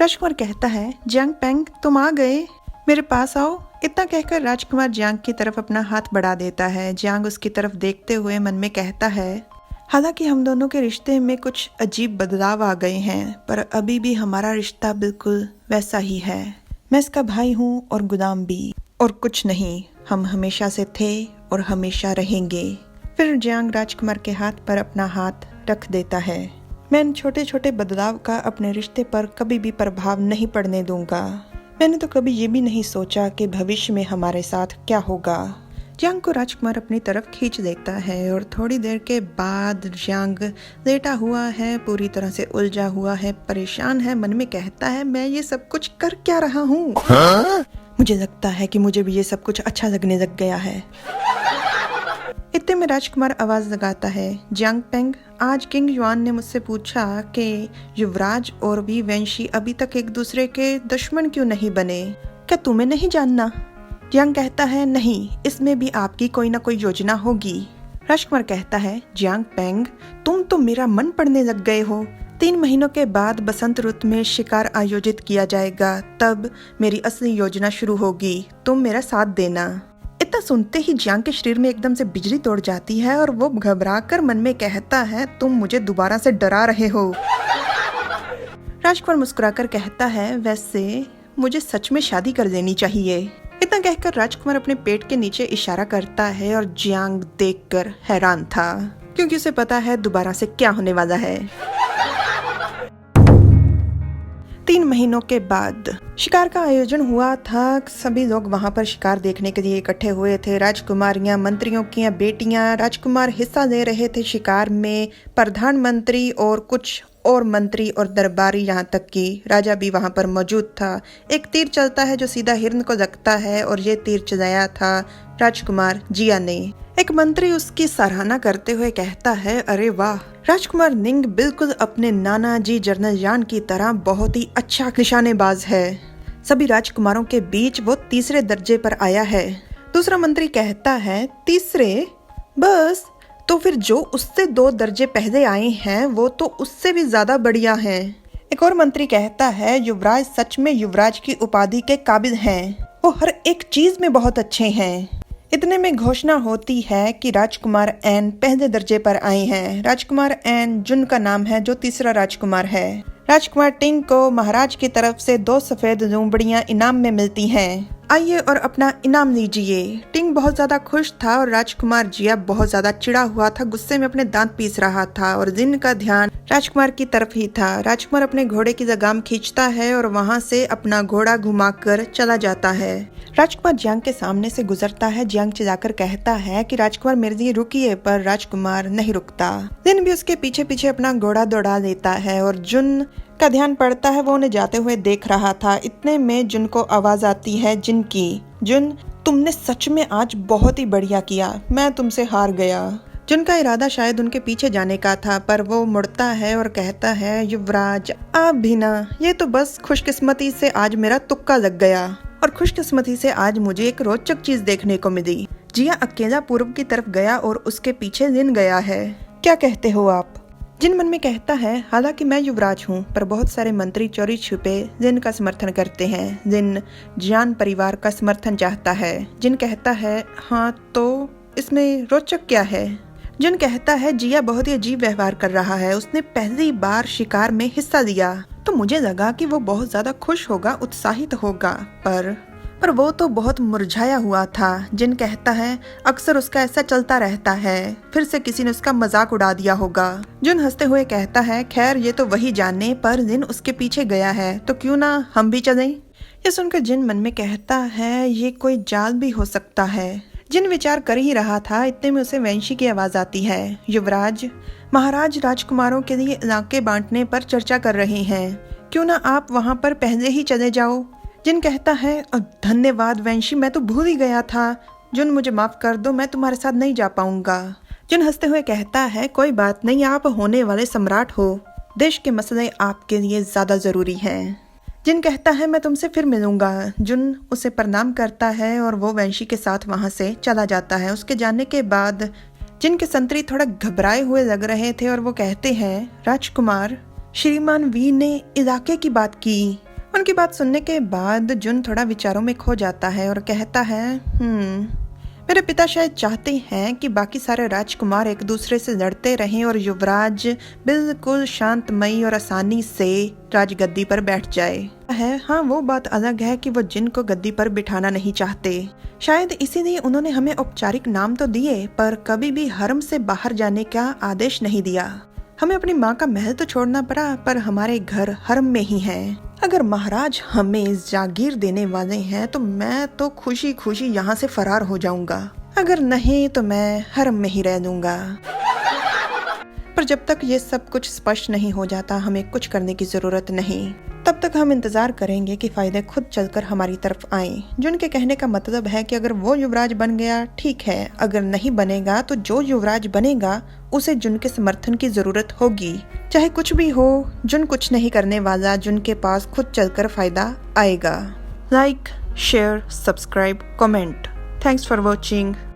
राजकुमार कहता है, जियांग पेंग तुम आ गए, मेरे पास आओ। इतना कहकर राजकुमार जियांग की तरफ अपना हाथ बढ़ा देता है। जियांग उसकी तरफ देखते हुए मन में कहता है, हालांकि हम दोनों के रिश्ते में कुछ अजीब बदलाव आ गए हैं, पर अभी भी हमारा रिश्ता बिल्कुल वैसा ही है। मैं इसका भाई हूँ और गुलाम भी, और कुछ नहीं। हम हमेशा से थे और हमेशा रहेंगे। फिर जियांग राजकुमार के हाथ पर अपना हाथ रख देता है। मैं इन छोटे छोटे बदलाव का अपने रिश्ते पर कभी भी प्रभाव नहीं पड़ने दूंगा। मैंने तो कभी ये भी नहीं सोचा कि भविष्य में हमारे साथ क्या होगा। जियांग को राजकुमार अपनी तरफ खींच देता है और थोड़ी देर के बाद जियांग लेटा हुआ है, पूरी तरह से उलझा हुआ है, परेशान है। मन में कहता है, मैं ये सब कुछ कर क्या रहा हूँ? मुझे लगता है कि मुझे भी ये सब कुछ अच्छा लगने लग गया है। इतने में राजकुमार आवाज लगाता है, जियांग पेंग, आज किंग युआन ने मुझसे पूछा कि युवराज और वी वेंशी अभी तक एक दूसरे के दुश्मन क्यों नहीं बने। क्या तुम्हें नहीं जानना? जियांग कहता है, नहीं, इसमें भी आपकी कोई ना कोई योजना होगी। राजकुमार कहता है, जियांग पेंग, तुम तो मेरा मन पढ़ने लग गए हो। 3 महीनों के बाद बसंत ऋतु में शिकार आयोजित किया जाएगा, तब मेरी असली योजना शुरू होगी। तुम मेरा साथ देना। इतना सुनते ही जियांग के शरीर में एकदम से बिजली तोड़ जाती है और वो घबराकर मन में कहता है, तुम मुझे दोबारा से डरा रहे हो। राजकुमार मुस्कुराकर कहता है, वैसे मुझे सच में शादी कर लेनी चाहिए। इतना कहकर राजकुमार अपने पेट के नीचे इशारा करता है और जियांग देखकर हैरान था, क्योंकि उसे पता है दोबारा से क्या होने वाला है। 3 महीनों के बाद शिकार का आयोजन हुआ था। सभी लोग वहां पर शिकार देखने के लिए इकट्ठे हुए थे। राजकुमारियां, मंत्रियों की बेटियां, राजकुमार हिस्सा ले रहे थे शिकार में। प्रधानमंत्री और कुछ और मंत्री और दरबारी, यहाँ तक कि राजा भी वहां पर मौजूद था। एक तीर चलता है जो सीधा हिरन को लगता है, और ये तीर चलाया था राजकुमार जिया ने। एक मंत्री उसकी सराहना करते हुए कहता है, अरे वाह, राजकुमार निंग बिल्कुल अपने नाना जी जनरल यान की तरह बहुत ही अच्छा निशानेबाज है। सभी राजकुमारों के बीच वो तीसरे दर्जे पर आया है। दूसरा मंत्री कहता है, तीसरे? बस, तो फिर जो उससे 2 दर्जे पहले आए हैं वो तो उससे भी ज्यादा बढ़िया हैं। एक और मंत्री कहता है, युवराज सच में युवराज की उपाधि के काबिल हैं। वो हर एक चीज में बहुत अच्छे हैं। इतने में घोषणा होती है कि राजकुमार एन पहले दर्जे पर आए हैं। राजकुमार एन जुन का नाम है, जो तीसरा राजकुमार है। राजकुमार टिंग को महाराज की तरफ से 2 सफेद लूंबड़ियां इनाम में मिलती हैं। आइए और अपना इनाम लीजिए। टिंग बहुत ज्यादा खुश था और राजकुमार जिया बहुत ज्यादा चिढ़ा हुआ था, गुस्से में अपने दांत पीस रहा था, और जिन का ध्यान राजकुमार की तरफ ही था। राजकुमार अपने घोड़े की लगाम खींचता है और वहां से अपना घोड़ा घुमाकर चला जाता है। राजकुमार जियांग के सामने से गुजरता है। जियांग चिल्लाकर कहता है कि राजकुमार मेरे लिए रुकिए, पर राजकुमार नहीं रुकता। जिन भी उसके पीछे पीछे अपना घोड़ा दौड़ा देता है और जुन का ध्यान पड़ता है, वो उन्हें जाते हुए देख रहा था। इतने में जुन को आवाज आती है, जिन की, जुन, तुमने सच में आज बहुत ही बढ़िया किया, मैं तुमसे हार गया। जुन का इरादा शायद उनके पीछे जाने का था, पर वो मुड़ता है और कहता है, युवराज आप भी ना, ये तो बस खुशकिस्मती से आज मेरा तुक्का लग गया, और खुशकिस्मती से आज मुझे एक रोचक चीज देखने को मिली। जिया अकेला पूर्व की तरफ गया और उसके पीछे जिन गया है। क्या कहते हो आप? जिन मन में कहता है, हालांकि मैं युवराज हूँ, पर बहुत सारे मंत्री चोरी छुपे जिन का समर्थन करते हैं। जिन जियान परिवार का समर्थन चाहता है। जिन कहता है, हाँ तो इसमें रोचक क्या है? जिन कहता है, जिया बहुत ही अजीब व्यवहार कर रहा है, उसने पहली बार शिकार में हिस्सा लिया, तो मुझे लगा कि वो बहुत ज्यादा खुश होगा, उत्साहित होगा, पर वो तो बहुत मुरझाया हुआ था। जिन कहता है, अक्सर उसका ऐसा चलता रहता है, फिर से किसी ने उसका मजाक उड़ा दिया होगा। जुन हंसते हुए कहता है, खैर ये तो वही जाने, पर जिन उसके पीछे गया है तो क्यों ना हम भी चलें? ये सुनकर जिन मन में कहता है, ये कोई जाल भी हो सकता है। जिन विचार कर ही रहा था, इतने में उसे वेंशी की आवाज आती है, युवराज, महाराज राजकुमारों के लिए इलाके बांटने पर चर्चा कर रहे हैं, क्यों ना आप वहाँ पर पहले ही चले जाओ? जिन कहता है, धन्यवाद वेंशी, मैं तो भूल ही गया था। जुन, मुझे माफ कर दो, मैं तुम्हारे साथ नहीं जा पाऊंगा। जुन हंसते हुए कहता है, कोई बात नहीं, आप होने वाले सम्राट हो, देश के मसले आपके लिए ज्यादा जरूरी हैं। जिन कहता है, मैं तुमसे फिर मिलूंगा। जुन उसे प्रणाम करता है और वो वेंशी के साथ वहां से चला जाता है। उसके जाने के बाद जिन के संतरी थोड़ा घबराए हुए लग रहे थे और वो कहते हैं, राजकुमार, श्रीमान वी ने इलाके की बात की, उनकी बात सुनने के बाद जुन थोड़ा विचारों में खो जाता है और कहता है मेरे पिता शायद चाहते हैं कि बाकी सारे राजकुमार एक दूसरे से लड़ते रहें और युवराज बिल्कुल शांतमयी और आसानी से राजगद्दी पर बैठ जाए है। हाँ, वो बात अलग है कि वो जिन को गद्दी पर बिठाना नहीं चाहते। शायद इसीलिए उन्होंने हमें औपचारिक नाम तो दिए पर कभी भी हरम से बाहर जाने का आदेश नहीं दिया। हमें अपनी माँ का महल तो छोड़ना पड़ा पर हमारे घर हरम में ही है। अगर महाराज हमें जागीर देने वाले हैं तो मैं तो खुशी खुशी यहाँ से फरार हो जाऊंगा, अगर नहीं तो मैं हरम में ही रह लूंगा। पर जब तक ये सब कुछ स्पष्ट नहीं हो जाता हमें कुछ करने की जरूरत नहीं। तब तक हम इंतजार करेंगे कि फायदे खुद चलकर हमारी तरफ आएं। जुन के कहने का मतलब है कि अगर वो युवराज बन गया ठीक है, अगर नहीं बनेगा तो जो युवराज बनेगा उसे जुन के समर्थन की जरूरत होगी। चाहे कुछ भी हो, जुन कुछ नहीं करने वाला, जुन के पास खुद चलकर फायदा आएगा। Like, share, subscribe, comment. Thanks for watching.